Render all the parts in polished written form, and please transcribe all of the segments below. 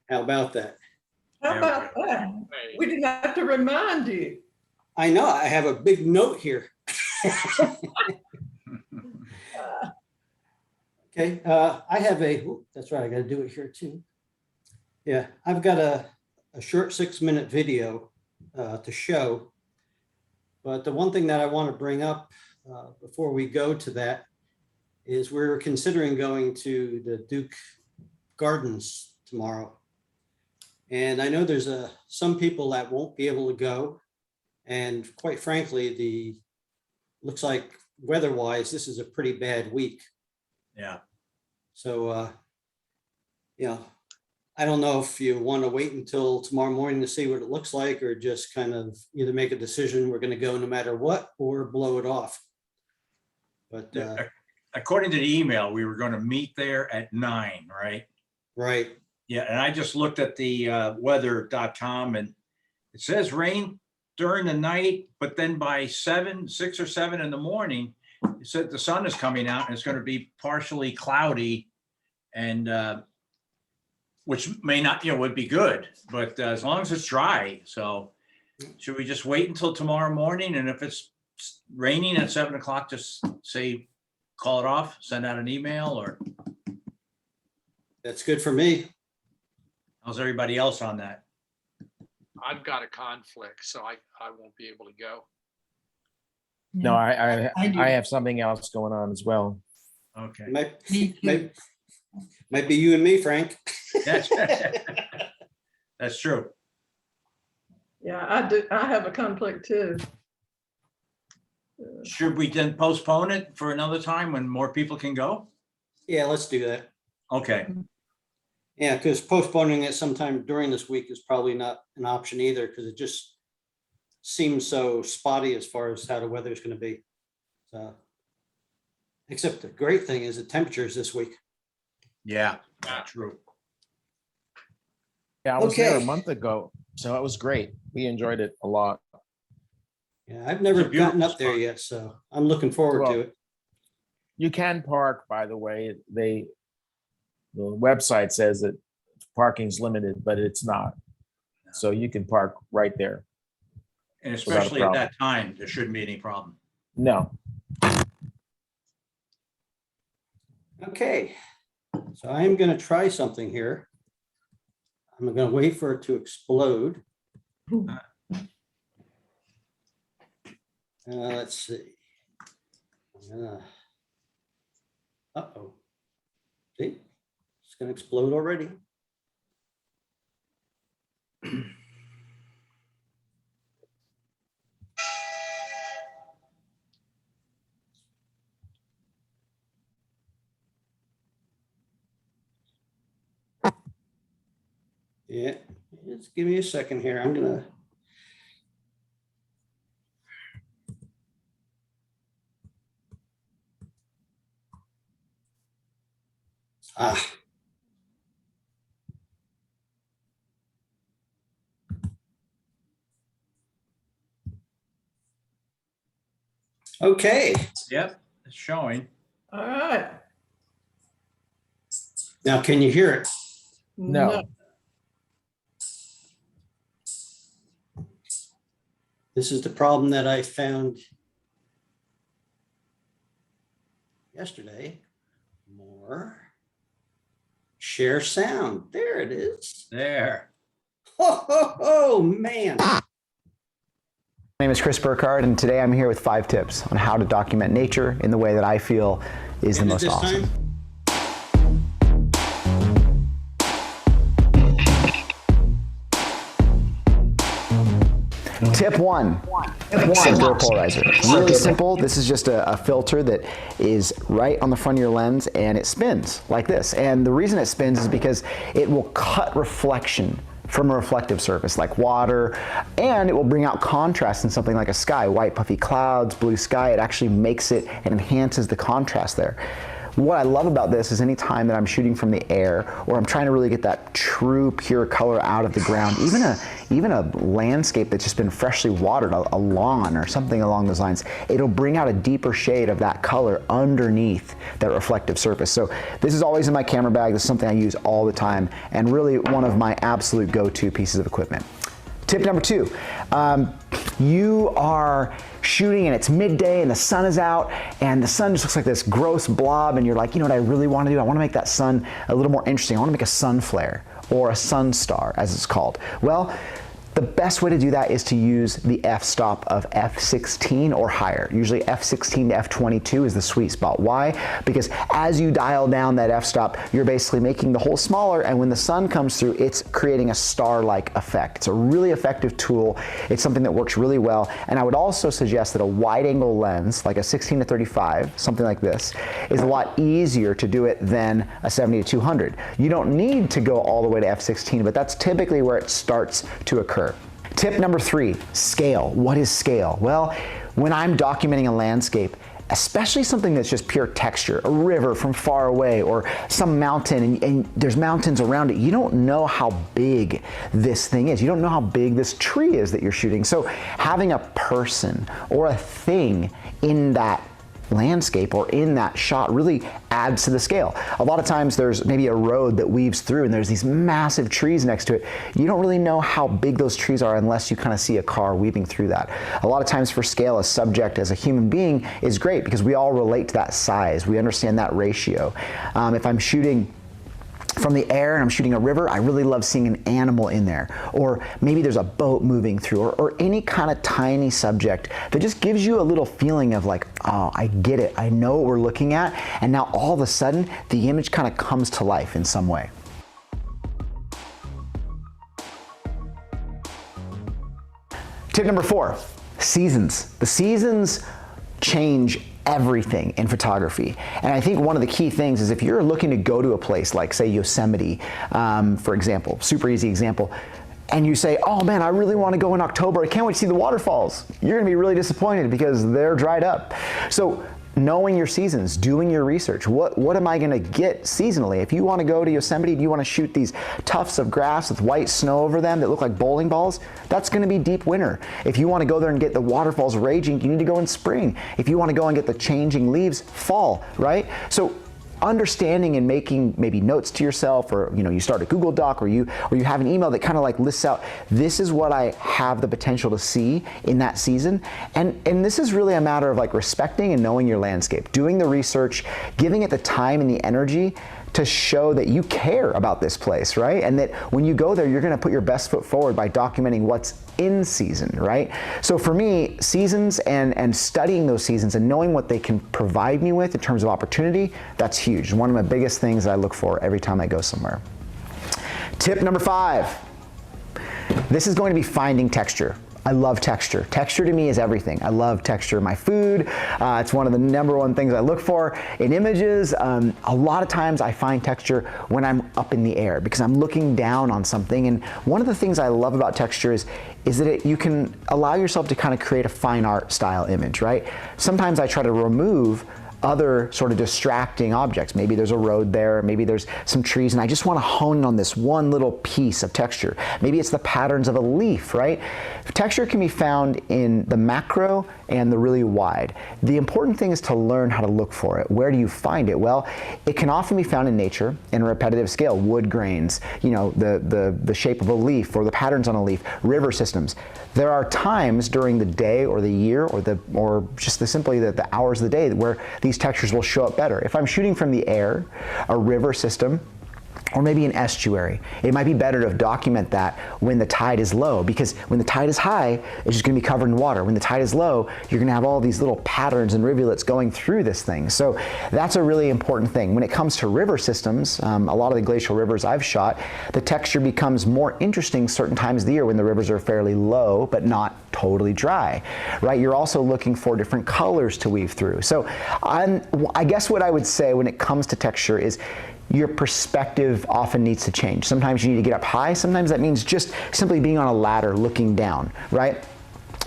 How about that? How about that? We didn't have to remind you. I know, I have a big note here. Okay, I have that's right, I gotta do it here too. Yeah, I've got a short 6-minute video to show. But the one thing that I want to bring up before we go to that is we're considering going to the Duke Gardens tomorrow. And I know there's some people that won't be able to go. And quite frankly, looks like weather-wise, this is a pretty bad week. Yeah. So, I don't know if you want to wait until tomorrow morning to see what it looks like, or just kind of either make a decision, we're going to go no matter what, or blow it off. But according to the email, we were going to meet there at 9, right? Right. Yeah, and I just looked at the weather.com, and it says rain during the night, but then by 6 or 7 in the morning, it said the sun is coming out and it's going to be partially cloudy, and which may not, would be good, but as long as it's dry. So should we just wait until tomorrow morning? And if it's raining at 7 o'clock, just say, call it off, send out an email, or? That's good for me. How's everybody else on that? I've got a conflict, so I won't be able to go. No, I have something else going on as well. Okay. Might be you and me, Frank. That's true. Yeah, I do. I have a conflict too. Should we then postpone it for another time when more people can go? Yeah, let's do that. Okay. Yeah, because postponing it sometime during this week is probably not an option either, because it just seems so spotty as far as how the weather is going to be. So, except the great thing is the temperatures this week. Yeah, true. Yeah, I was there a month ago, so it was great. We enjoyed it a lot. Yeah, I've never gotten up there yet, so I'm looking forward to it. You can park, by the way. The website says that parking's limited, but it's not. So you can park right there. And especially at that time, there shouldn't be any problem. No. Okay, so I'm going to try something here. I'm going to wait for it to explode. Let's see. Uh-oh. See, it's going to explode already. Yeah, just give me a second here. I'm gonna. Okay. Yep, it's showing. All right. Now, can you hear it? No. This is the problem that I found yesterday. More. Share sound. There it is. There. Oh, man. My name is Chris Burkhardt, and today I'm here with 5 tips on how to document nature in the way that I feel is the most awesome. Tip one, door polarizer. Really simple. This is just a filter that is right on the front of your lens, and it spins like this. And the reason it spins is because it will cut reflection from a reflective surface like water, and it will bring out contrast in something like a sky, white puffy clouds, blue sky. It actually makes it and enhances the contrast there. what I love about this is anytime that I'm shooting from the air, or I'm trying to really get that true pure color out of the ground, even a landscape that's just been freshly watered, a lawn or something along those lines, it'll bring out a deeper shade of that color underneath that reflective surface. So this is always in my camera bag. This is something I use all the time, and really one of my absolute go-to pieces of equipment. Tip number 2, you are shooting and it's midday and the sun is out and the sun just looks like this gross blob, and you're like, you know what I really want to do? I want to make that sun a little more interesting. I want to make a sun flare, or a sun star as it's called. Well, the best way to do that is to use the f-stop of f16 or higher. Usually f16 to f22 is the sweet spot. Why? Because as you dial down that f-stop, you're basically making the hole smaller, and when the sun comes through, it's creating a star-like effect. It's a really effective tool. It's something that works really well. And I would also suggest that a wide-angle lens, like a 16 to 35, something like this, is a lot easier to do it than a 70 to 200. You don't need to go all the way to f16, but that's typically where it starts to occur. Tip number 3, scale. What is scale? Well, when I'm documenting a landscape, especially something that's just pure texture, a river from far away, or some mountain, and there's mountains around it, you don't know how big this thing is. You don't know how big this tree is that you're shooting. So having a person or a thing in that landscape or in that shot really adds to the scale. A lot of times there's maybe a road that weaves through and there's these massive trees next to it. You don't really know how big those trees are unless you kind of see a car weaving through that. A lot of times for scale, a subject as a human being is great because we all relate to that size. We understand that ratio. If I'm shooting from the air and I'm shooting a river, I really love seeing an animal in there. Or maybe there's a boat moving through, or any kind of tiny subject that just gives you a little feeling of like, oh, I get it. I know what we're looking at. And now all of a sudden, the image kind of comes to life in some way. Tip number 4, seasons. The seasons change everything in photography. And I think one of the key things is if you're looking to go to a place like, say, Yosemite, for example, super easy example, and you say, oh man, I really want to go in October, I can't wait to see the waterfalls, you're going to be really disappointed because they're dried up. So knowing your seasons, doing your research, what am I going to get seasonally? If you want to go to Yosemite, do you want to shoot these tufts of grass with white snow over them that look like bowling balls? That's going to be deep winter. If you want to go there and get the waterfalls raging, you need to go in spring. If you want to go and get the changing leaves, fall, right? So understanding and making maybe notes to yourself, or you start a Google Doc, or you have an email that kind of like lists out, this is what I have the potential to see in that season. And this is really a matter of like respecting and knowing your landscape, doing the research, giving it the time and the energy to show that you care about this place, right? And that when you go there, you're gonna put your best foot forward by documenting what's in season, right? So for me, seasons and studying those seasons and knowing what they can provide me with in terms of opportunity, that's huge. One of my biggest things I look for every time I go somewhere. Tip number 5, this is going to be finding texture. I love texture. Texture to me is everything. I love texture in my food. It's one of the #1 things I look for in images. A lot of times I find texture when I'm up in the air because I'm looking down on something. And one of the things I love about texture is that you can allow yourself to kind of create a fine art style image, right? Sometimes I try to remove other sort of distracting objects. Maybe there's a road there, maybe there's some trees, and I just want to hone in on this one little piece of texture. Maybe it's the patterns of a leaf, right? Texture can be found in the macro and the really wide. The important thing is to learn how to look for it. Where do you find it? Well, it can often be found in nature in a repetitive scale, wood grains, the shape of a leaf or the patterns on a leaf, river systems. There are times during the day or the year or just simply the hours of the day where these textures will show up better. If I'm shooting from the air, a river system, or maybe an estuary, it might be better to document that when the tide is low, because when the tide is high, it's just gonna be covered in water. When the tide is low, you're gonna have all these little patterns and rivulets going through this thing. So that's a really important thing. When it comes to river systems, a lot of the glacial rivers I've shot, the texture becomes more interesting certain times of the year when the rivers are fairly low, but not totally dry, right? You're also looking for different colors to weave through. So I guess what I would say when it comes to texture is your perspective often needs to change. Sometimes you need to get up high. Sometimes that means just simply being on a ladder looking down, right?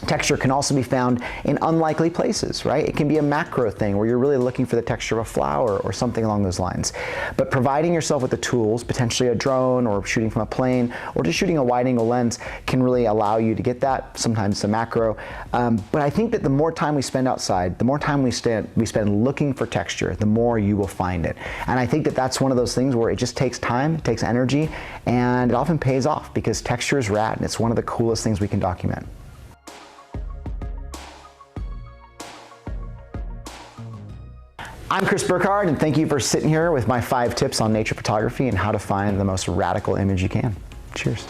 Texture can also be found in unlikely places, right? It can be a macro thing where you're really looking for the texture of a flower or something along those lines. But providing yourself with the tools, potentially a drone or shooting from a plane or just shooting a wide angle lens can really allow you to get that. Sometimes it's a macro. But I think that the more time we spend outside, the more time we spend looking for texture, the more you will find it. And I think that that's one of those things where it just takes time, it takes energy, and it often pays off because texture is rad and it's one of the coolest things we can document. I'm Chris Burkhardt, and thank you for sitting here with my 5 tips on nature photography and how to find the most radical image you can. Cheers.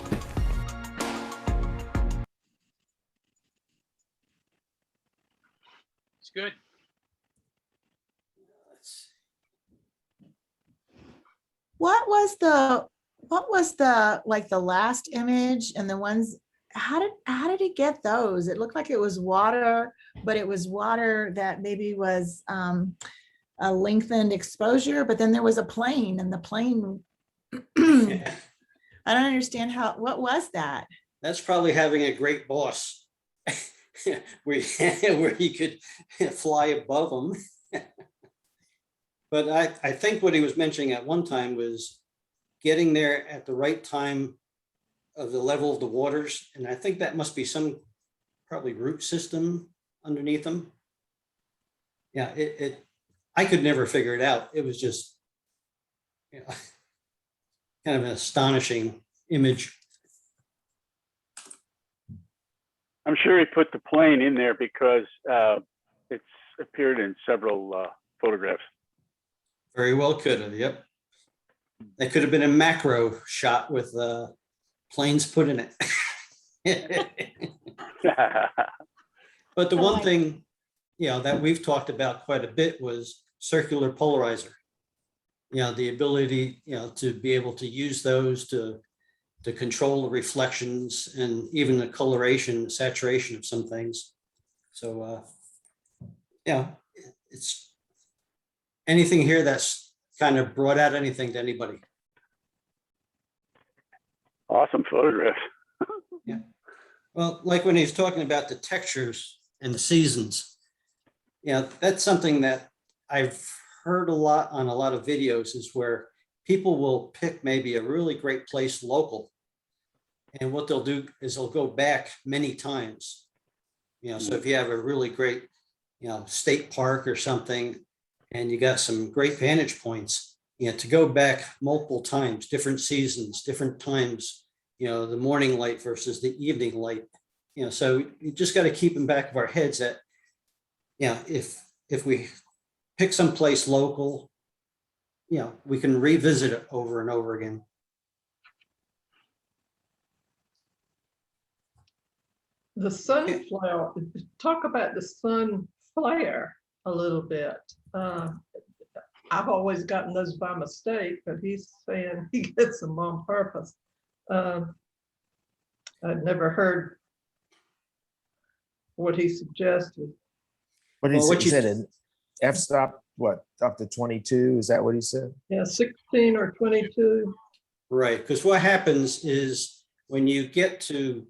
It's good. What was like the last image and the ones, how did it get those? It looked like it was water, but it was water that maybe was a lengthened exposure, but then there was a plane and the plane, I don't understand what was that? That's probably having a great boss where he could fly above them. But I think what he was mentioning at one time was getting there at the right time of the level of the waters. And I think that must be some probably root system underneath them. Yeah, I could never figure it out. It was just, you know, kind of an astonishing image. I'm sure he put the plane in there because it's appeared in several photographs. Very well could have, yep. That could have been a macro shot with planes put in it. But the one thing, you know, that we've talked about quite a bit was circular polarizer. You know, the ability, you know, to be able to use those to control the reflections and even the coloration, the saturation of some things. So, yeah, it's anything here that's kind of brought out anything to anybody. Awesome photograph. Yeah. Well, like when he's talking about the textures and the seasons, you know, that's something that I've heard a lot on a lot of videos, is where people will pick maybe a really great place local. And what they'll do is they'll go back many times. You know, so if you have a really great, you know, state park or something, and you got some great vantage points, you know, to go back multiple times, different seasons, different times, you know, the morning light versus the evening light, you know, so you just got to keep in back of our heads that, you know, if we pick some place local, you know, we can revisit it over and over again. The sun flare, talk about the sun flare a little bit. I've always gotten those by mistake, but he's saying he gets them on purpose. I'd never heard what he suggested. What he Well, what said, you- said in f-stop, what, up to 22? Is that what he said? Yeah, 16 or 22. Right, because what happens is when you get to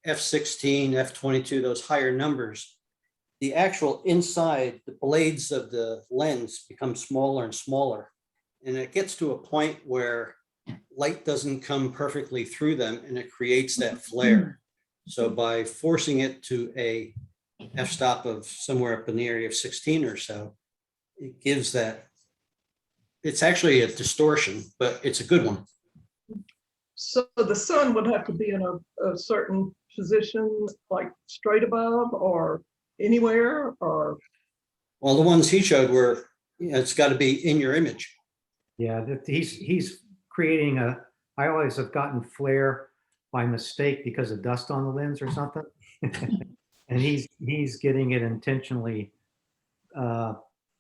F16, F22, those higher numbers, the actual inside, the blades of the lens become smaller and smaller. And it gets to a point where light doesn't come perfectly through them and it creates that flare. So by forcing it to a f-stop of somewhere up in the area of 16 or so, it gives that, it's actually a distortion, but it's a good one. So the sun would have to be in a certain position, like straight above or anywhere, or? Well, the ones he showed were, you know, it's got to be in your image. Yeah, he's creating I always have gotten flare by mistake because of dust on the lens or something. And he's getting it intentionally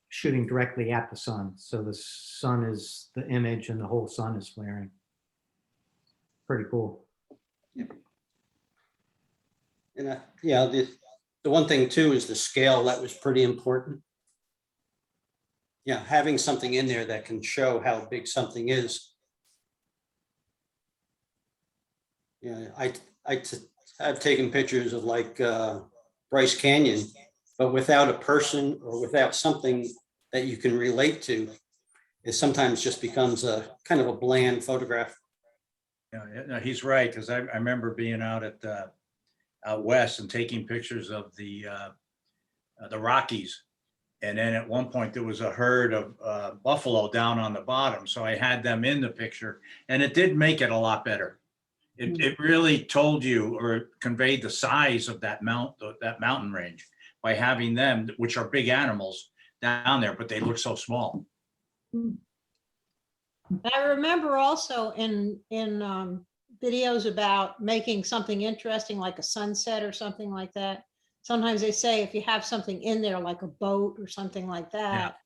shooting directly at the sun. So the sun is the image and the whole sun is flaring. Pretty cool. And yeah, the one thing too is the scale. That was pretty important. Yeah, having something in there that can show how big something is. Yeah, I've taken pictures of like Bryce Canyon, but without a person or without something that you can relate to, it sometimes just becomes a kind of a bland photograph. Yeah, no, he's right, because I remember being out at out west and taking pictures of the Rockies. And then at one point there was a herd of buffalo down on the bottom. So I had them in the picture, and it did make it a lot better. It really told you or conveyed the size of that mountain range by having them, which are big animals down there, but they look so small. I remember also in videos about making something interesting, like a sunset or something like that. Sometimes they say if you have something in there, like a boat or something like that,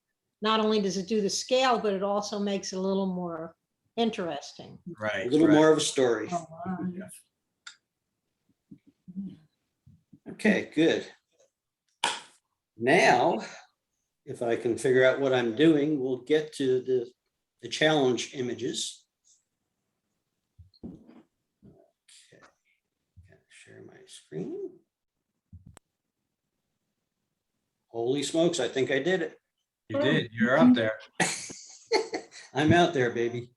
not only does it do the scale, but it also makes it a little more interesting. Right. A little more of a story. Okay, good. Now, if I can figure out what I'm doing, we'll get to the challenge images. Okay, share my screen. Holy smokes, I think I did it. You did. You're up there. I'm out there, baby.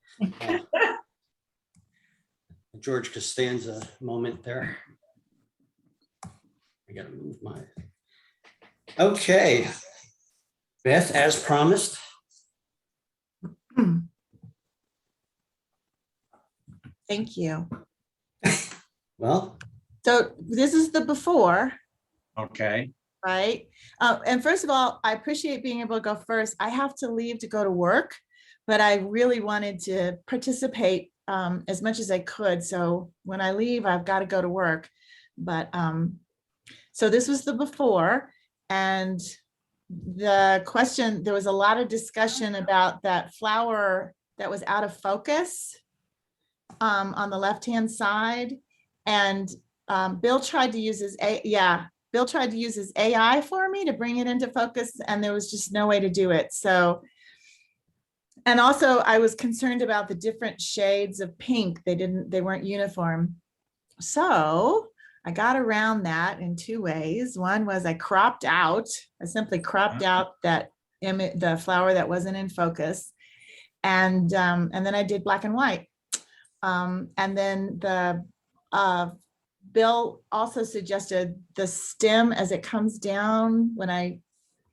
George Costanza moment there. I gotta move my. Okay. Beth, as promised. Thank you. Well, So this is the before, Okay. right? And first of all, I appreciate being able to go first. I have to leave to go to work, but I really wanted to participate as much as I could. So when I leave, I've got to go to work. But so this was the before, and the question, there was a lot of discussion about that flower that was out of focus on the left-hand side. And Bill tried to use his Bill tried to use his AI for me to bring it into focus, and there was just no way to do it. So, and also I was concerned about the different shades of pink. They weren't uniform. So I got around that in two ways. One was I simply cropped out that image, the flower that wasn't in focus. And then I did black and white. And then Bill also suggested the stem as it comes down. When I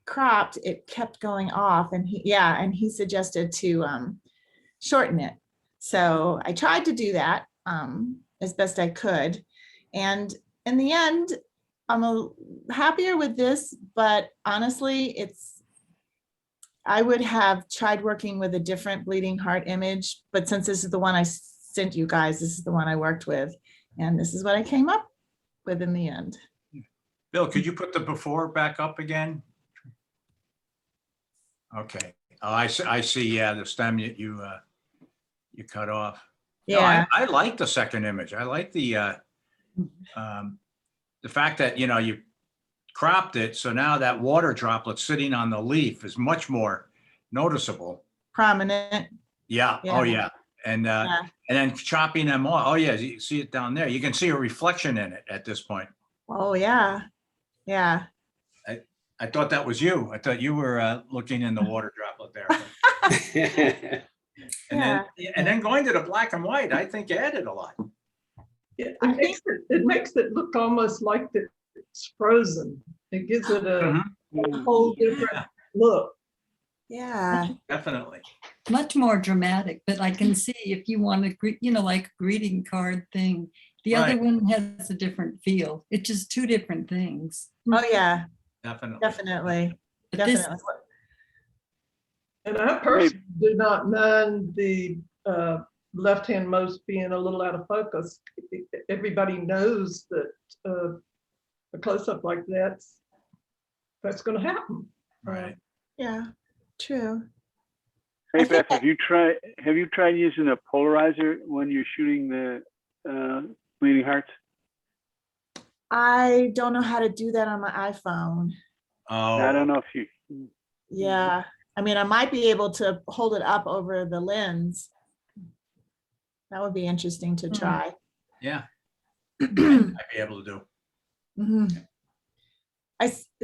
cropped, it kept going off, and he suggested to shorten it. So I tried to do that as best I could. And in the end, I'm happier with this, but honestly, I would have tried working with a different bleeding heart image, but since this is the one I sent you guys, this is the one I worked with, and this is what I came up with in the end. Bill, could you put the before back up again? Okay. Oh, I see. Yeah, the stem you cut off. Yeah. No, I like the second image. I like the fact that, you cropped it. So now that water droplet sitting on the leaf is much more noticeable. Prominent. Yeah. Yeah. Oh, yeah. And then chopping them off. Oh, yeah. You see it down there. You can see a reflection in it at this point. Oh, yeah. Yeah. I thought that was you. I thought you were looking in the water droplet there. And then going to the black and white, I think added a lot. Yeah, it makes it look almost like it's frozen. It gives it a whole different look. Yeah. Definitely. Much more dramatic, but I can see if you want to, like a greeting card thing. The other one has a different feel. It's just two different things. Oh, yeah. Definitely. Definitely. And I personally do not mind the left-hand-most being a little out of focus. Everybody knows that a close-up like that's going to happen. Right. Yeah, true. Hey Beth, have you tried using a polarizer when you're shooting the bleeding hearts? I don't know how to do that on my iPhone. Oh, I don't know if you. Yeah. I mean, I might be able to hold it up over the lens. That would be interesting to try. yeah. I'd be able to do. Mhm.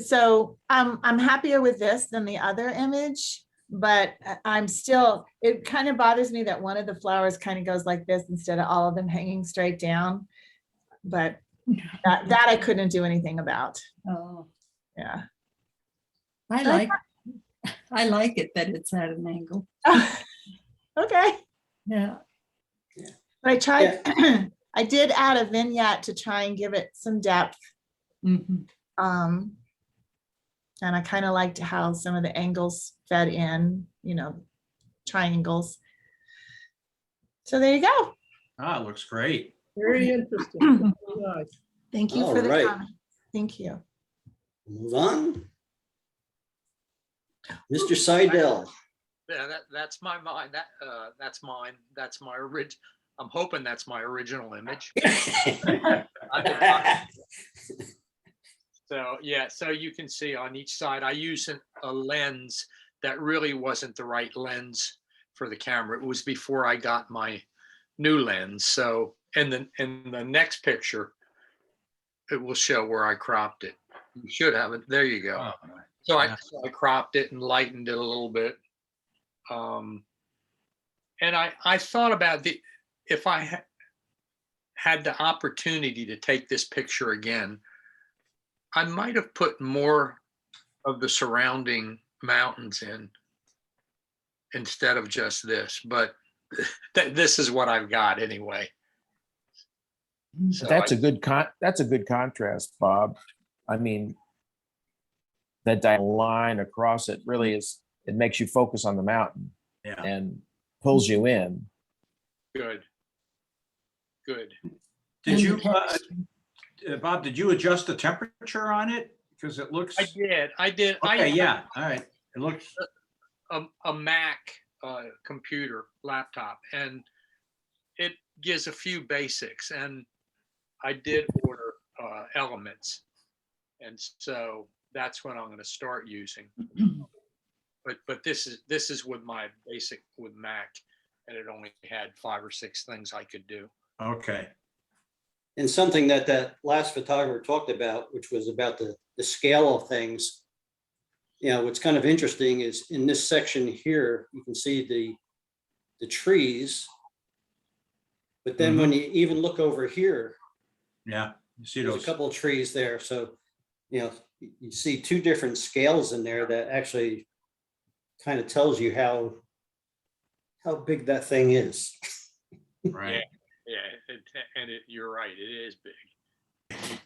So I'm happier with this than the other image, but I'm still, it kind of bothers me that one of the flowers kind of goes like this instead of all of them hanging straight down. But that I couldn't do anything about. Oh, Yeah. I like it that it's at an angle. Okay. Yeah. But I tried, I did add a vignette to try and give it some depth. Mhm. And I kind of liked how some of the angles fed in, you know, triangles. So there you go. Ah, it looks great. Very interesting. Very nice. Thank you All for the right. comment. Thank you. Move on. Mr. Seidel. Yeah, that's my mind. That's mine. That's my original. I'm hoping that's my original image. So yeah, so you can see on each side, I use a lens that really wasn't the right lens for the camera. It was before I got my new lens. So in the next picture, it will show where I cropped it. You should have it. There you go. Oh, So yeah. I cropped it and lightened it a little bit. And I thought about if I had the opportunity to take this picture again, I might have put more of the surrounding mountains in instead of just this, but this is what I've got anyway. So That's a good contrast, Bob. I mean, that diagonal line across it really is, it makes you focus on the mountain Yeah. and pulls you in. Good. Did And you, the texture. Bob, did you adjust the temperature on it? Because it looks. I did. Okay, yeah, all right. It looks. A Mac computer laptop, and it gives a few basics, and I did order elements, and so that's what I'm going to start using. But this is with my basic with Mac, and it only had 5 or 6 things I could do. Okay. And something that last photographer talked about, which was about the scale of things. You know, what's kind of interesting is in this section here, you can see the trees. But then when you even look over here, Yeah, you see there's those. a couple of trees there. So, you know, you see 2 different scales in there that actually kind of tells you how big that thing is. Right. Yeah, you're right. It is big.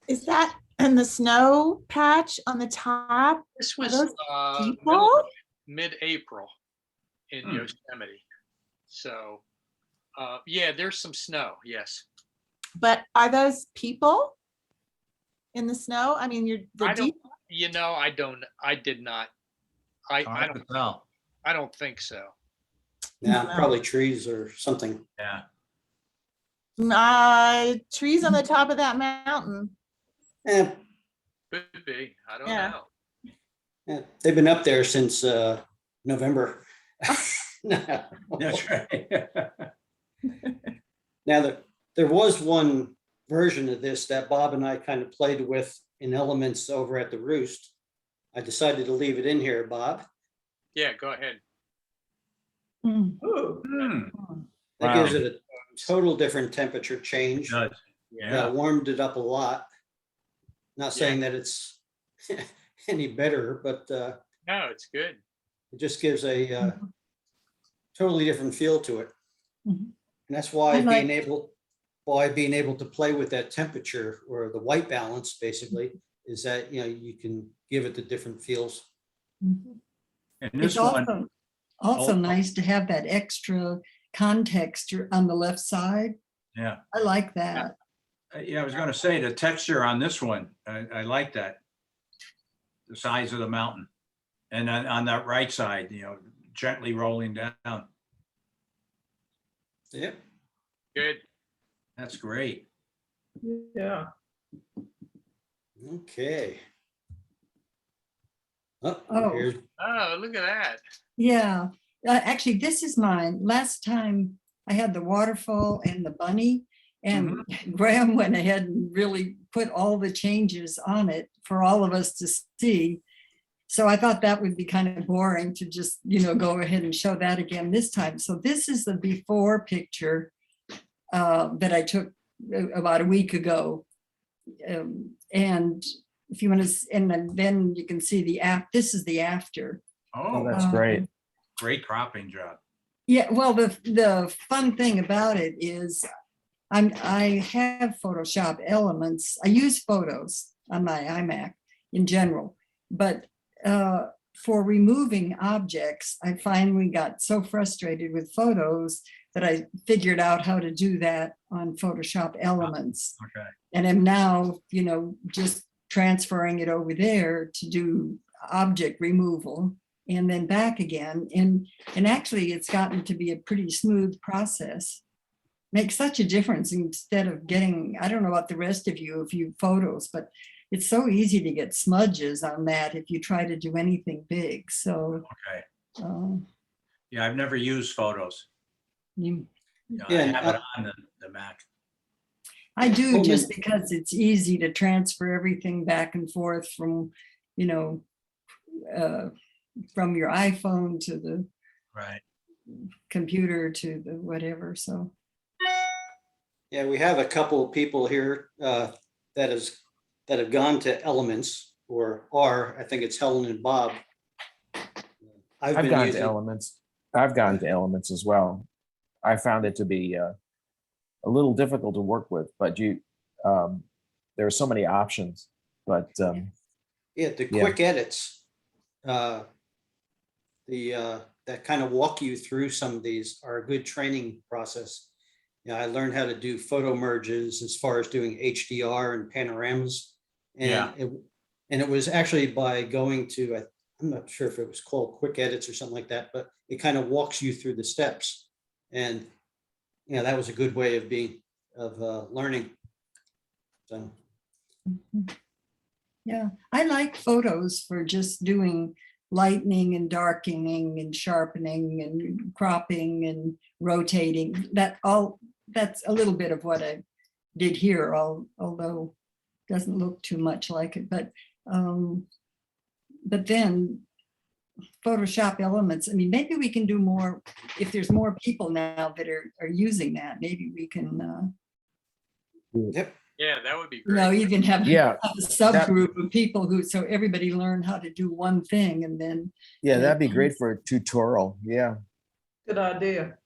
Is that in the snow patch on the top? This Are was those middle- people? mid-April in Yosemite. So, yeah, there's some snow. Yes. But are those people in the snow? I mean, I did not. I don't think so. Yeah, No. probably trees or something. Yeah. Trees on the top of that mountain. Yeah, Could be. I don't Yeah. know. yeah, they've been up there since November. That's right. Now, there was one version of this that Bob and I kind of played with in elements over at the Roost. I decided to leave it in here, Bob. Yeah, go ahead. Ooh, That Wow. gives it a total different temperature change. It does. Yeah. Warmed it up a lot. Not saying that it's any better, but No, it's good. it just gives a totally different feel to it. Mhm. And that's why I like- being able to play with that temperature or the white balance basically is that, you know, you can give it the different feels. Mhm. And It's this one, also Oh. nice to have that extra context on the left side. yeah. I like that. Yeah, I was going to say the texture on this one, I like that. The size of the mountain. And on that right side, you know, gently rolling down. Yeah. Good. That's great. yeah. Okay. Oh, Oh. here's, Oh, look at that. Yeah, actually, this is mine. Last time I had the waterfall and the bunny, And Graham went ahead and really put all the changes on it for all of us to see. So I thought that would be kind of boring to just, go ahead and show that again this time. So this is the before picture that I took about a week ago. And if you want to, and then you can see this is the after. Oh, that's great. Great cropping job. Yeah, well, the fun thing about it is I have Photoshop Elements. I use photos on my iMac in general, but for removing objects, I finally got so frustrated with photos that I figured out how to do that on Photoshop Elements. Okay. And am now, just transferring it over there to do object removal and then back again. And actually it's gotten to be a pretty smooth process. Makes such a difference instead of getting, I don't know about the rest of you, photos, but it's so easy to get smudges on that if you try to do anything big. So, Okay. Yeah, I've never used photos. you, I have it on the Mac. I do, just because it's easy to transfer everything back and forth from, from your iPhone to the Right. computer to the whatever. So Yeah, we have a couple of people here that have gone to Elements or are, I think it's Helen and Bob. I've gone to Elements. I've gone to Elements as well. I found it to be a little difficult to work with, but there are so many options. But the quick edits, that kind of walk you through some of these are a good training process. I learned how to do photo merges as far as doing HDR and panoramas. And it was actually by going to, I'm not sure if it was called Quick Edits or something like that, but it kind of walks you through the steps. And that was a good way of learning. So. yeah, I like photos for just doing lightening and darkening and sharpening and cropping and rotating. That's a little bit of what I did here, although it doesn't look too much like it. But then Photoshop Elements, I mean, maybe we can do more. If there's more people now that are using that, maybe we can Yep. Yeah, that would be great. even have yeah, a subgroup of people so everybody learn how to do one thing, and then that'd be great for a tutorial. Yeah. Good idea.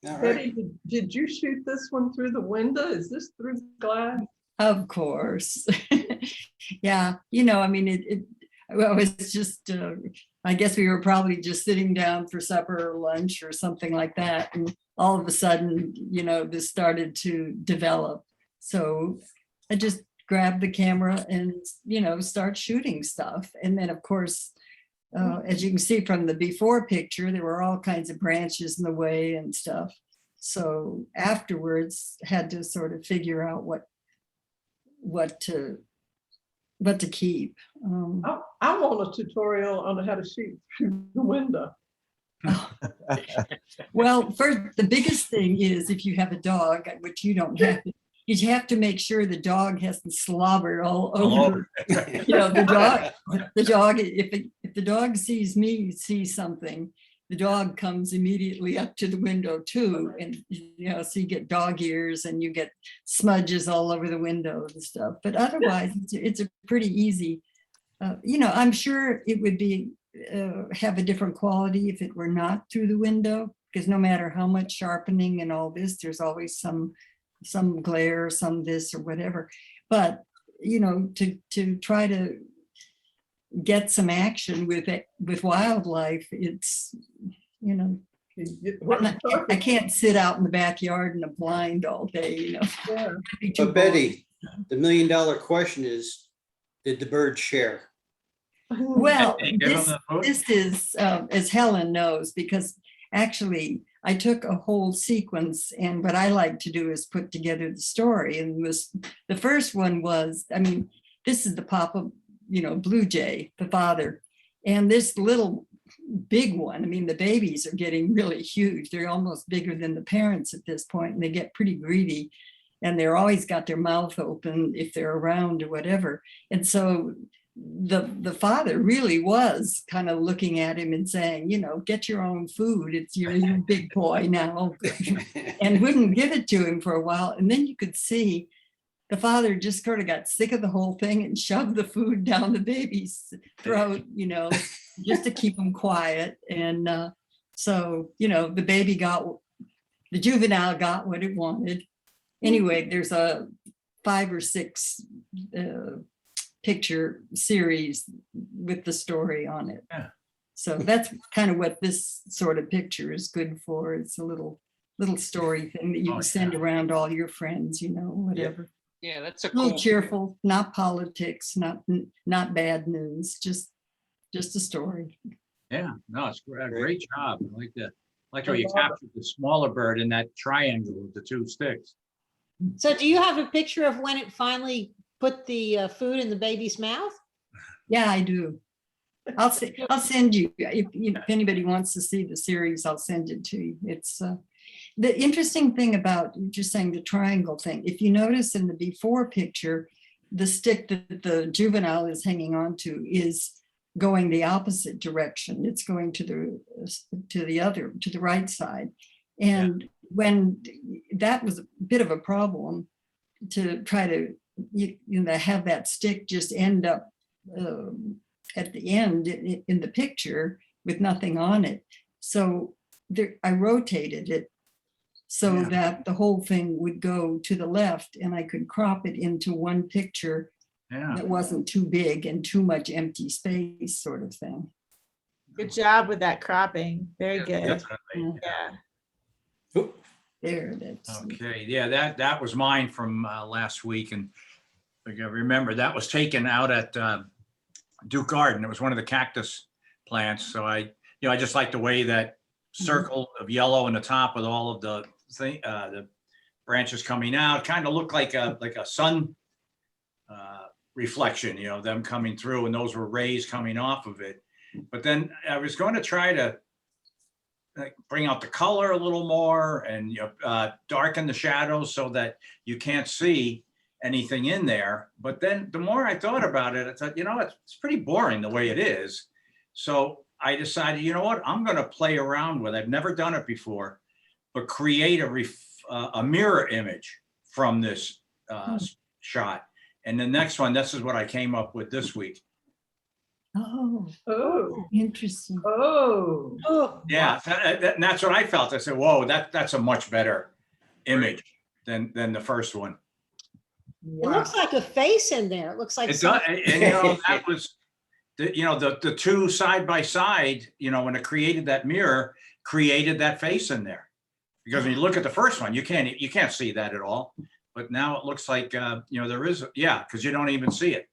All right. Betty, did you shoot this one through the window? Is this through the glass? of course. Yeah, I mean, well, it's just, I guess we were probably just sitting down for supper or lunch or something like that. And all of a sudden, this started to develop. So I just grabbed the camera and, start shooting stuff. And then, of course, as you can see from the before picture, there were all kinds of branches in the way and stuff. So afterwards, had to sort of figure out what to keep. I want a tutorial on how to shoot through the window. Well, first, the biggest thing is if you have a dog, which you don't have, you have to make sure the dog hasn't slobbered all over. The dog, if the dog sees me see something, the dog comes immediately up to the window too. And, so you get dog ears and you get smudges all over the window and stuff. But otherwise, it's a pretty easy, I'm sure it would be, have a different quality if it were not through the window, because no matter how much sharpening and all this, there's always some glare, some this or whatever. But, to try to get some action with wildlife, it's, I can't sit out in the backyard in a blind all day, Yeah. But Betty, the $1 million question is, did the bird share? Well, Give 'em the hook. this is, as Helen knows, because actually I took a whole sequence, and what I like to do is put together the story. And the first one was, this is the papa, blue jay, the father, and this little big one. The babies are getting really huge. They're almost bigger than the parents at this point, and they get pretty greedy. and they're always got their mouth open if they're around or whatever. And so the father really was kind of looking at him and saying, get your own food. You're a big boy now, and wouldn't give it to him for a while. And then you could see the father just sort of got sick of the whole thing and shoved the food down the baby's throat, just to keep him quiet. And so, the juvenile got what it wanted. Anyway, there's a 5 or 6 picture series with the story on it. Yeah. So that's kind of what this sort of picture is good for. It's a little story thing that you can send around all your friends, whatever. Yeah, that's a A little cool. cheerful, not politics, not bad news, just a story. Yeah, no, it's a great job. I like that. I like how you captured the smaller bird in that triangle with the 2 sticks. So do you have a picture of when it finally put the food in the baby's mouth? Yeah, I do. I'll send you, if anybody wants to see the series, I'll send it to you. It's the interesting thing about just saying the triangle thing. If you notice in the before picture, the stick that the juvenile is hanging on to is going the opposite direction. It's going to the right side. And when that was a bit of a problem to try to have that stick just end up at the end in the picture with nothing on it. So I rotated it so that the whole thing would go to the left, and I could crop it into one picture that wasn't too big and too much empty space, sort of thing. Good job with that cropping. Very good. Definitely. Yeah. There it is. Okay, yeah, that was mine from last week, and I remember that was taken out at Duke Garden. It was one of the cactus plants. So I just like the way that circle of yellow in the top with all of the branches coming out, kind of looked like a sun reflection, them coming through, and those were rays coming off of it. But then I was going to try to bring out the color a little more and darken the shadows so that you can't see anything in there. But then the more I thought about it, I thought, it's pretty boring the way it is. So I decided, I'm going to play around with it. I've never done it before, but create a mirror image from this shot. And the next one, this is what I came up with this week. Oh, interesting. Oh, Yeah, and that's what I felt. I said, whoa, that's a much better image than the first one. it looks like a face in there. It looks like It does, and that was, the 2 side by side, when it created that mirror, created that face in there. Because when you look at the first one, you can't see that at all. But now it looks like, there is, because you don't even see it.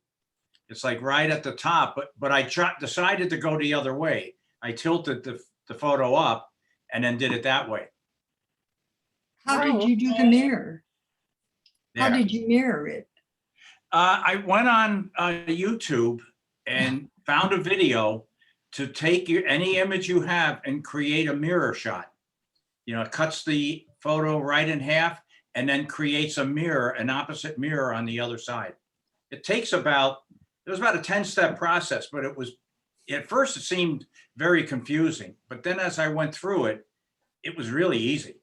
It's like right at the top, but I decided to go the other way. I tilted the photo up and then did it that way. How did you do the mirror? How There. did you mirror it? I went on YouTube and found a video to take any image you have and create a mirror shot. It cuts the photo right in half and then creates an opposite mirror on the other side. It was about a 10-step process, but at first it seemed very confusing. But then as I went through it, it was really easy.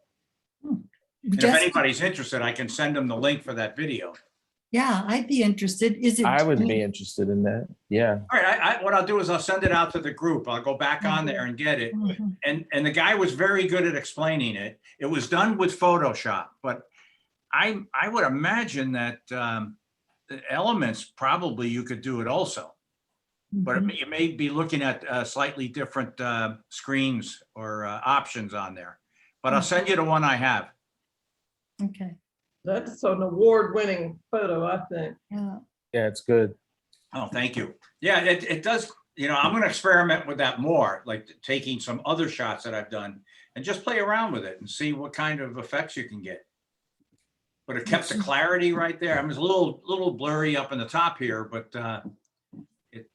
And if anybody's interested, I can send them the link for that video. Yeah, I'd be interested. I would be interested in that. Yeah. All right, what I'll do is I'll send it out to the group. I'll go back on there and get it. And the guy was very good at explaining it. It was done with Photoshop, but I would imagine that the elements, probably you could do it also. But you may be looking at slightly different screens or options on there. But I'll send you the one I have. Okay. That's an award-winning photo, I think. Yeah. Yeah, it's good. Oh, thank you. Yeah, it does. I'm going to experiment with that more, like taking some other shots that I've done and just play around with it and see what kind of effects you can get. But it kept the clarity right there. I was a little blurry up in the top here, but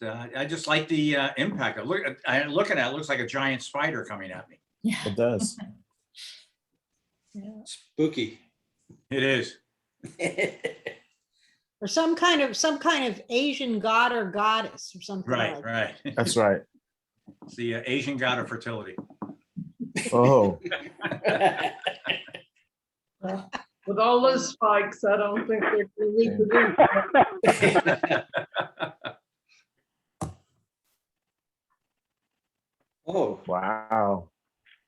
I just like the impact. Looking at it, looks like a giant spider coming at me. Yeah. It does. Yeah. Spooky. It is. Or some kind of Asian god or goddess or something Right, like. right. That's right. It's the Asian god of fertility. Oh, With all those spikes, I don't think they're going to reproduce. Oh, wow.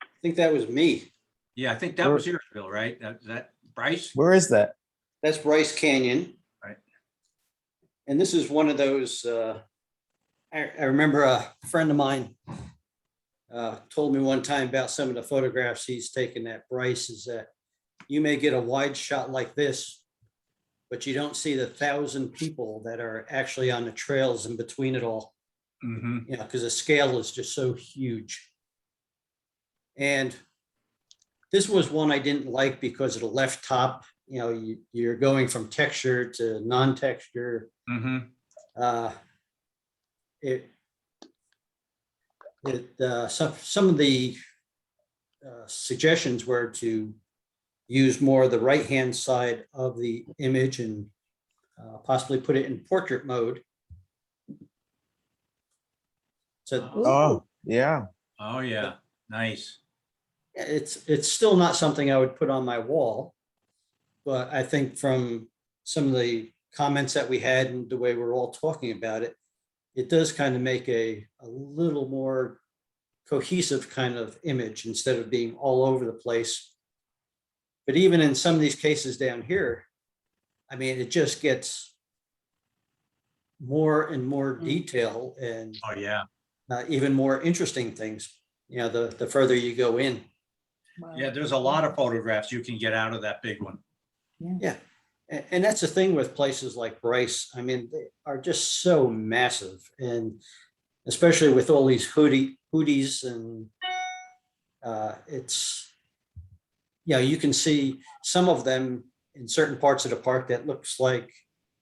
I think that was me. Yeah, I think that was yours, Bill, right? Is that Bryce? Where is that? That's Bryce Canyon. Right. And this is one of those, I remember a friend of mine told me one time about some of the photographs he's taken at Bryce, is that you may get a wide shot like this, but you don't see the 1,000 people that are actually on the trails in between it all. Mm-hmm. You know, because the scale is just so huge. And this was one I didn't like because of the left top. You know, you're going from texture to non-texture. Mm-hmm. Some of the suggestions were to use more of the right-hand side of the image and possibly put it in portrait mode. So Oh, yeah. Oh, yeah. Nice. it's still not something I would put on my wall, but I think from some of the comments that we had and the way we're all talking about it, it does kind of make a little more cohesive kind of image instead of being all over the place. But even in some of these cases down here, I mean, it just gets more and more detail and Oh, yeah. even more interesting things, you know, the further you go in. Yeah, there's a lot of photographs you can get out of that big one. Yeah. And that's the thing with places like Bryce. I mean, they are just so massive, and especially with all these hoodies and it's, you know, you can see some of them in certain parts of the park that looks like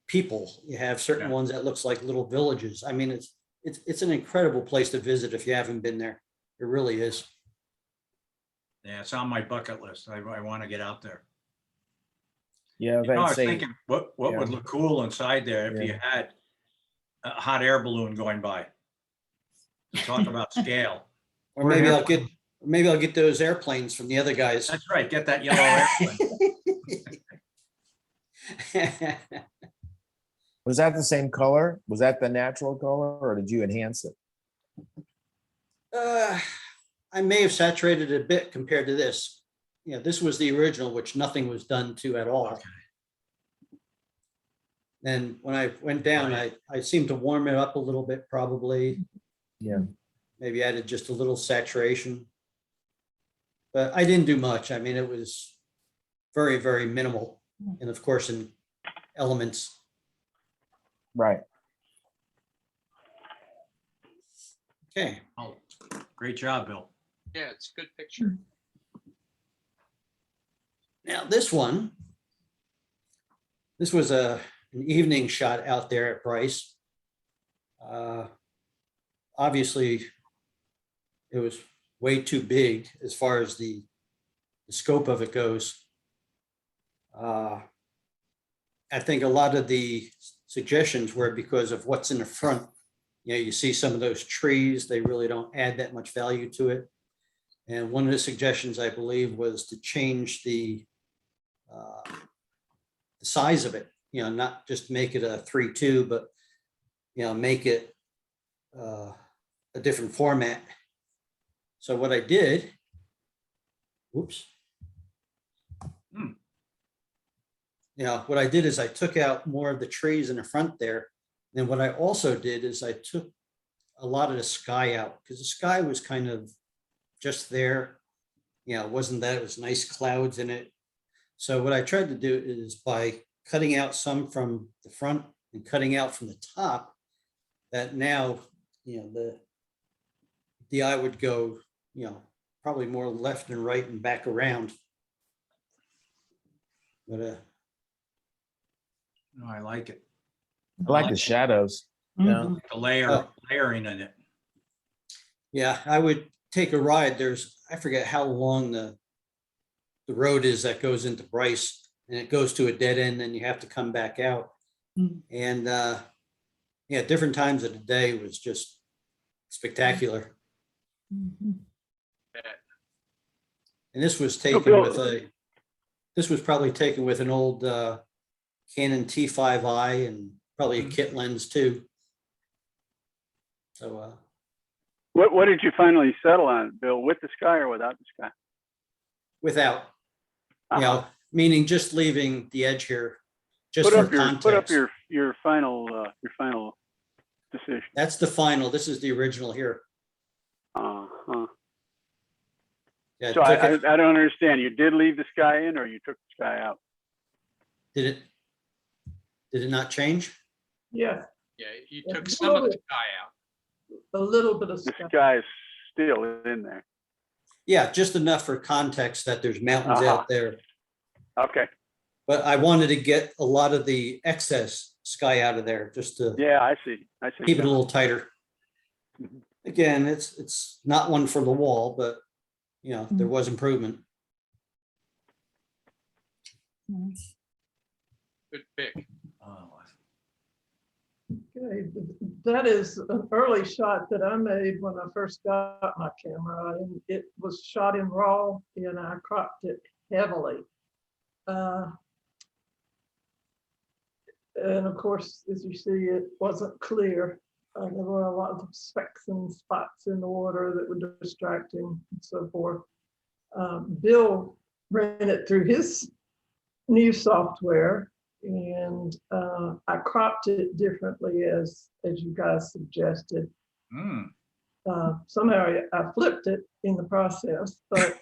people. You have certain ones that looks like little villages. I mean, it's an incredible place to visit if you haven't been there. It really is. Yeah, it's on my bucket list. I want to get out there. Yeah, You know, I I'd was say, thinking, what would look cool inside there if you had a hot air balloon going by? Talk about scale. Or maybe I'll get those airplanes from the other guys. That's right. Get that yellow airplane. was that the same color? Was that the natural color, or did you enhance it? I may have saturated it a bit compared to this. You know, this was the original, which nothing was done to at all. Okay. And when I went down, I seemed to warm it up a little bit, probably. Yeah. Maybe added just a little saturation. But I didn't do much. I mean, it was very, very minimal. And of course, in elements. Right. Okay. Oh, great job, Bill. Yeah, it's a good picture. Now this one, this was an evening shot out there at Bryce. Obviously, it was way too big as far as the scope of it goes. I think a lot of the suggestions were because of what's in the front. You know, you see some of those trees, they really don't add that much value to it. And one of the suggestions, I believe, was to change the size of it, you know, not just make it a 3:2, but, you know, make it a different format. So what I did, whoops. You know, what I did is I took out more of the trees in the front there. Then what I also did is I took a lot of the sky out, because the sky was kind of just there. You know, it wasn't that it was nice clouds in it. So what I tried to do is by cutting out some from the front and cutting out from the top, that now, you know, the eye would go, you know, probably more left and right and back around. But No, I like it. I like the shadows. Yeah. The layering in it. yeah, I would take a ride. I forget how long the road is that goes into Bryce, and it goes to a dead end, and you have to come back out. Mm. And yeah, different times of the day was just spectacular. Mhm. And this was So taken Bill- with this was probably taken with an old Canon T5i and probably a kit lens too. So What did you finally settle on, Bill? With the sky or without the sky? without, you know, meaning just leaving the edge here, just Put for up context. your final decision. That's the final. This is the original here. Uh-huh. Yeah, So I don't understand. You did leave the sky in, or you took the sky out? did it not change? Yeah, Yeah, you Yeah, took some of the little- sky out. a little bit of The sky. sky is still in there. Yeah, just enough for context that there's mountains Uh-huh. out there. Okay. But I wanted to get a lot of the excess sky out of there just to Yeah, I see. keep it a little tighter. Mhm. Again, it's not one for the wall, but you know, there was improvement. Nice. Good pick. Okay, that is an early shot that I made when I first got my camera, and it was shot in RAW, and I cropped it heavily. And of course, as you see, it wasn't clear. There were a lot of specks and spots in the water that were distracting and so forth. Bill ran it through his new software, and I cropped it differently as you guys suggested. Hmm. Somehow I flipped it in the process, but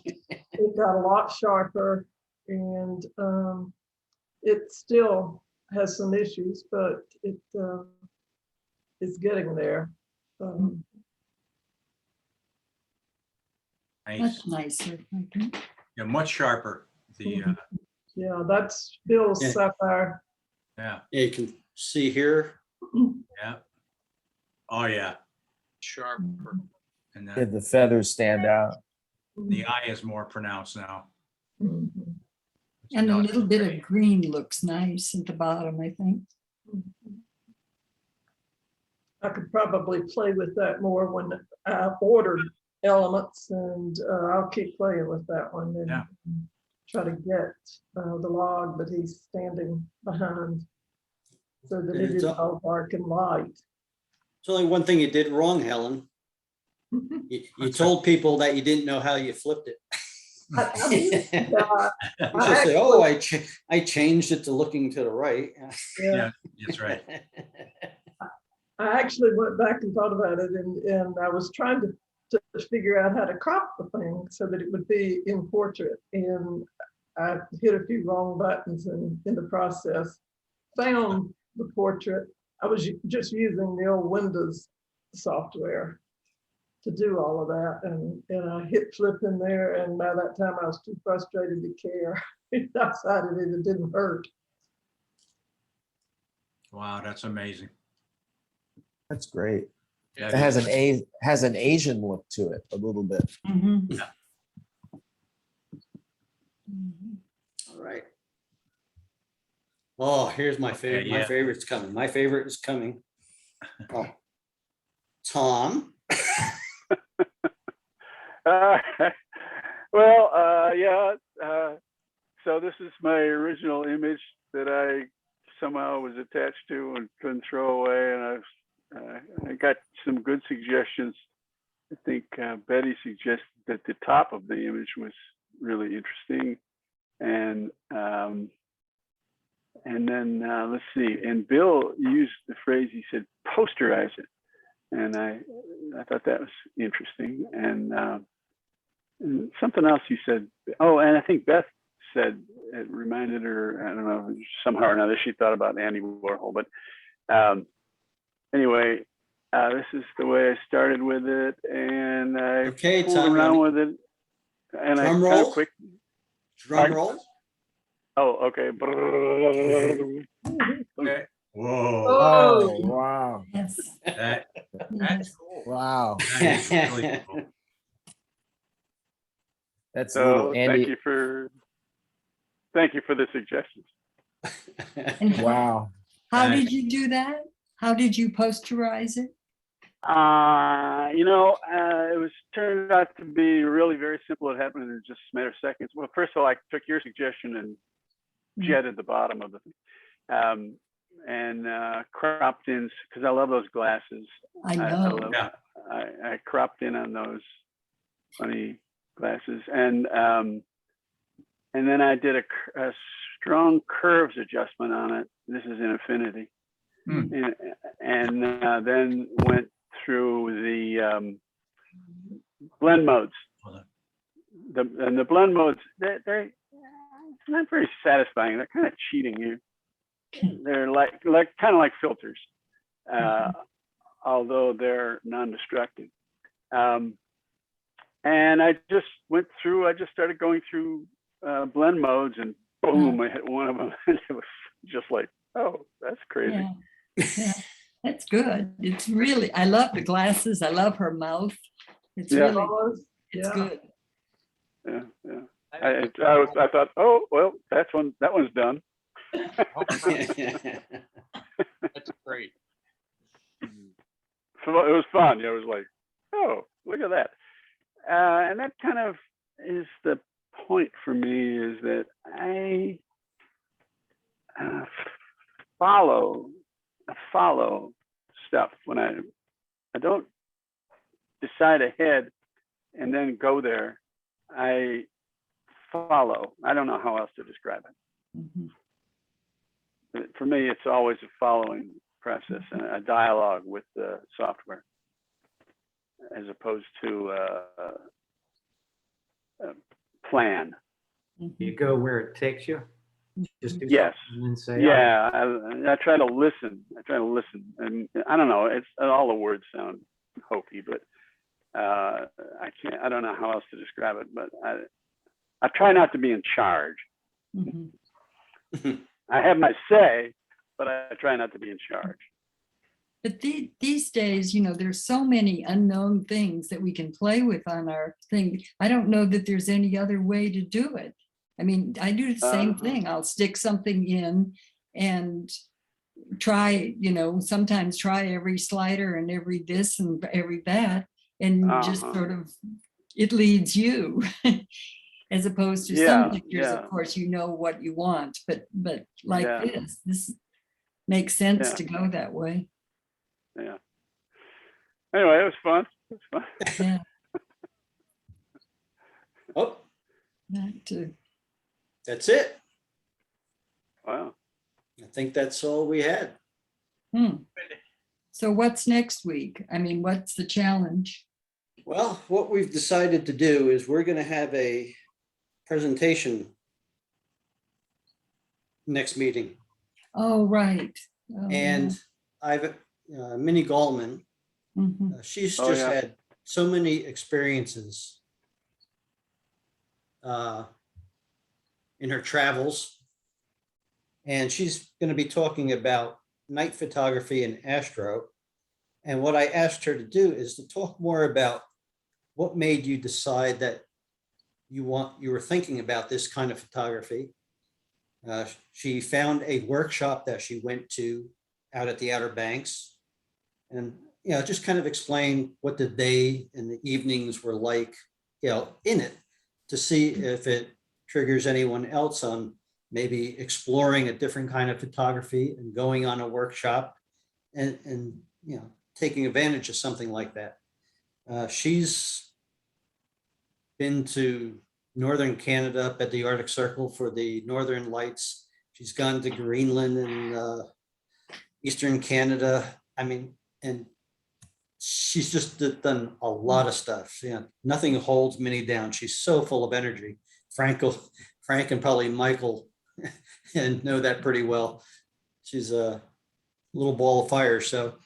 it got a lot sharper, and it still has some issues, but it's getting there. Nice. That's nicer. I think. Yeah, much sharper. The Yeah, that's Bill's Yeah. sapphire. yeah, Yeah, you can see here. yeah. Oh yeah, Sharper. and Yeah, the feathers stand out. the eye is more pronounced now. Mhm. And a No, little bit of green looks nice at the bottom, I think. I could probably play with that more when I ordered elements, and I'll keep playing with that one and Yeah. try to get the log that he's standing behind so that it It's is all- all dark and light. There's only one thing you did wrong, Helen. You told people that you didn't know how you flipped it. I mean, yeah, You should say, oh, I changed it to looking to the right. yeah. That's right. I actually went back and thought about it, and I was trying to figure out how to crop the thing so that it would be in portrait. And I hit a few wrong buttons in the process. Found the portrait. I was just using the old Windows software to do all of that. And I hit flip in there, and by that time I was too frustrated to care. I decided it didn't hurt. Wow, that's amazing. That's great. Yeah, It has an Asian look to it a little bit. Mhm. Yeah. Mhm. All right. Oh, here's my favorite. My yeah. favorite's coming. My favorite is coming. Oh. Tom. Yeah. So this is my original image that I somehow was attached to and couldn't throw away, and I got some good suggestions. I think Betty suggested that the top of the image was really interesting, and then let's see. And Bill used the phrase, he said, posterize it, and I thought that was interesting. And something else you said. Oh, and I think Beth said it reminded her, I don't know, somehow or another she thought about Andy Warhol. But anyway, this is the way I started with it, and I Okay, fooled Tom, around with it, and I Drum kind roll? of quick. Drum Pardon? roll. Oh, okay. Okay. Whoa, Oh, wow. Yes. that's Yes. cool. Wow. That is really cool. That's a So little thank Andy. you for thank you for the suggestions. And Wow. how did you do that? How did you posterize it? It was turned out to be really very simple. It happened in just a matter of seconds. Well, first of all, I took your suggestion and jetted the bottom of the thing, and cropped in, because I love those glasses. I know. Yeah. I cropped in on those funny glasses, and then I did a strong curves adjustment on it. This is in Affinity, and then went through the blend modes. The blend modes, they're not very satisfying. They're kind of cheating you. They're like kind of like filters, although they're non-destructive. And I just went through. I just started going through blend modes, and boom, I hit one of them, and it was just like, oh, that's crazy. Yeah. Yeah. That's good. It's really, I love the glasses. I love her mouth. It's Yeah. really, it's Yeah. good. Yeah. I thought, oh well, that one's done. That's great. So it was fun. It was like, oh, look at that. And that kind of is the point for me, is that I follow stuff when I don't decide ahead and then go there. I follow. I don't know how else to describe it. Mhm. For me, it's always a following process and a dialogue with the software, as opposed to a plan. You go where it takes you. Just do Yes. something and then say, Yeah, I try to listen. And I don't know. It's all the words sound hokey, but I can't. I don't know how else to describe it. But I try not to be in charge. Mhm. I have my say, but I try not to be in charge. But these days, there's so many unknown things that we can play with on our thing. I don't know that there's any other way to do it. I mean, I do the same thing. I'll stick something in and try, sometimes try every slider and every this and every that, and just sort of, it leads you. As opposed to some pictures, of course, what you want, but like this makes sense to go that way. Yeah. Anyway, it was fun. Yeah. Oh, That too. that's it. Wow. I think that's all we had. So what's next week? I mean, what's the challenge? Well, what we've decided to do is we're going to have a presentation next meeting. Oh, right. Oh, And I've Minnie Gallman, she's just had so many experiences in her travels, and she's going to be talking about night photography and astro. And what I asked her to do is to talk more about what made you decide that you were thinking about this kind of photography. She found a workshop that she went to out at the Outer Banks, and just kind of explain what the day and the evenings were like, in it, to see if it triggers anyone else on maybe exploring a different kind of photography and going on a workshop and taking advantage of something like that. She's been to Northern Canada up at the Arctic Circle for the Northern Lights. She's gone to Greenland and Eastern Canada. I mean, and she's just done a lot of stuff. Nothing holds Minnie down. She's so full of energy. Frank and probably Michael and know that pretty well. She's a little ball of fire. So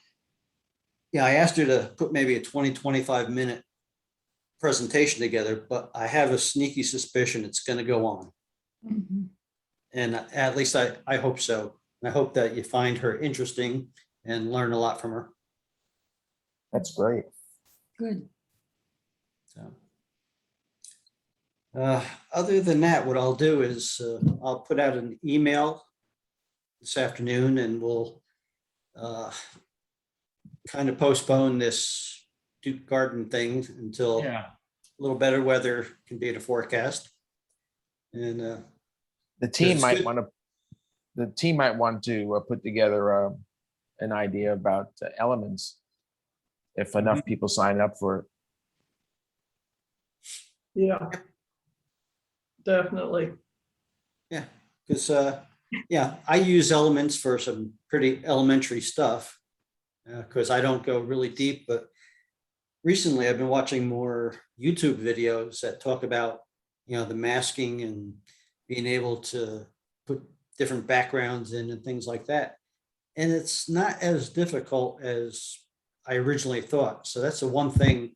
I asked her to put maybe a 20-25 minute presentation together, but I have a sneaky suspicion it's going to go on. And at least I hope so. And I hope that you find her interesting and learn a lot from her. That's great. Good. So Other than that, what I'll do is I'll put out an email this afternoon and we'll kind of postpone this Duke Garden thing until a Yeah. little better weather can be in the forecast. And The team it's might good. want to, put together an idea about elements if enough people sign up for it. Yeah. Definitely. Yeah, because yeah, I use elements for some pretty elementary stuff because I don't go really deep. But recently, I've been watching more YouTube videos that talk about the masking and being able to put different backgrounds in and things like that. And it's not as difficult as I originally thought. So that's the one thing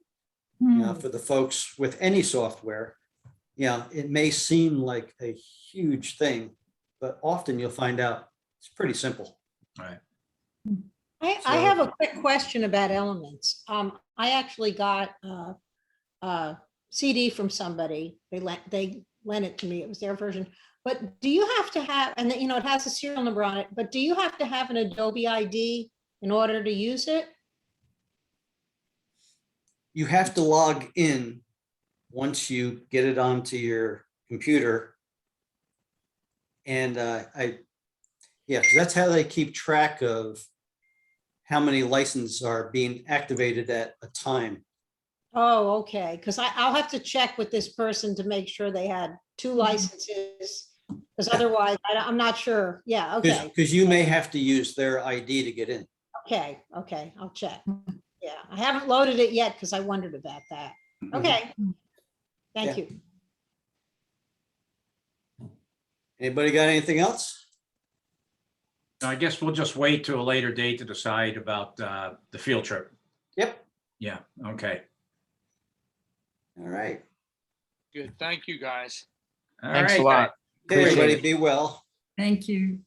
for the folks with any software. It may seem like a huge thing, but often you'll find out it's pretty simple. Right. I So- have a quick question about elements. I actually got a CD from somebody. They lent it to me. It was their version. But do you have to have, and it has a serial number on it, but do you have to have an Adobe ID in order to use it? You have to log in once you get it onto your computer. And because that's how they keep track of how many licenses are being activated at a time. Oh, okay. Because I'll have to check with this person to make sure they had 2 licenses. Because otherwise, I'm not sure. Yeah, okay. Because you may have to use their ID to get in. Okay, I'll check. Yeah, I haven't loaded it yet because I wondered about that. Okay. Thank Yeah. you. Anybody got anything else? I guess we'll just wait to a later date to decide about the field trip. Yep. Yeah, okay. All right. Good. Thank you, guys. All Thanks a right, lot. Okay, Appreciate everybody, it. be well. Thank you.